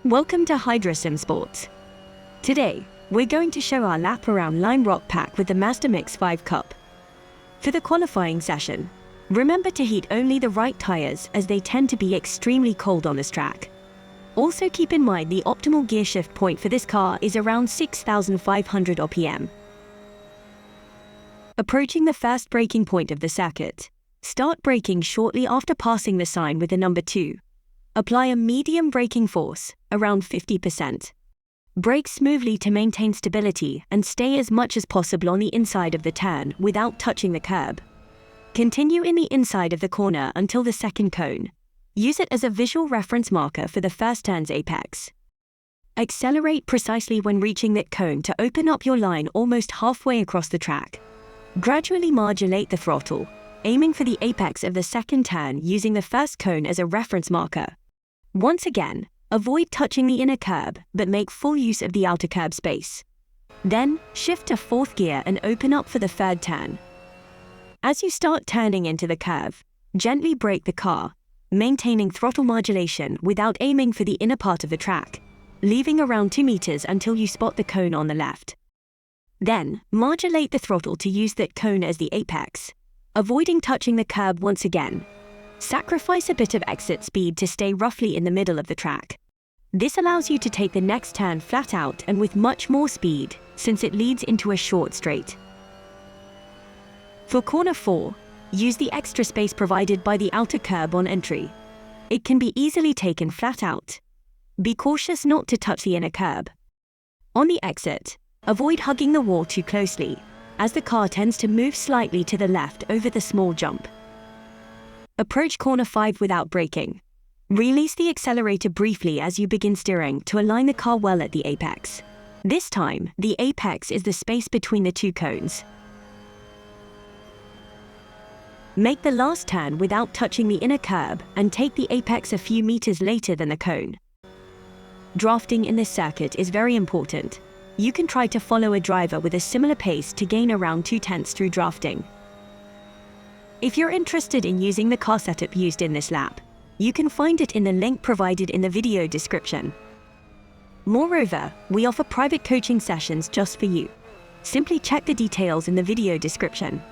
Welcome to HYDRA-SimSports. Today, we're going to show our lap around Lime Rock pack with the Mazda Mx5 Cup. For the qualifying session, remember to heat only the right tires as they tend to be extremely cold on this track. Also keep in mind the optimal gear shift point for this car is around 6,500 RPM. Approaching the first braking point of the circuit, start braking shortly after passing the sign with the number 2. Apply a medium braking force, around 50%. Brake smoothly to maintain stability and stay as much as possible on the inside of the turn without touching the curb. Continue in the inside of the corner until the second cone. Use it as a visual reference marker for the first turn's apex. Accelerate precisely when reaching that cone to open up your line almost halfway across the track. Gradually modulate the throttle, aiming for the apex of the second turn using the first cone as a reference marker. Once again, avoid touching the inner curb but make full use of the outer curb space. Then, shift to fourth gear and open up for the third turn. As you start turning into the curve, gently brake the car, maintaining throttle modulation without aiming for the inner part of the track, leaving around 2 meters until you spot the cone on the left. Then, modulate the throttle to use that cone as the apex, avoiding touching the curb once again. Sacrifice a bit of exit speed to stay roughly in the middle of the track. This allows you to take the next turn flat out and with much more speed, since it leads into a short straight. For corner 4, use the extra space provided by the outer curb on entry. It can be easily taken flat out. Be cautious not to touch the inner curb. On the exit, avoid hugging the wall too closely, as the car tends to move slightly to the left over the small jump. Approach corner 5 without braking. Release the accelerator briefly as you begin steering to align the car well at the apex. This time, the apex is the space between the 2 cones. Make the last turn without touching the inner curb and take the apex a few meters later than the cone. Drafting in this circuit is very important. You can try to follow a driver with a similar pace to gain around 2/10 through drafting. If you're interested in using the car setup used in this lap, you can find it in the link provided in the video description. Moreover, we offer private coaching sessions just for you. Simply check the details in the video description.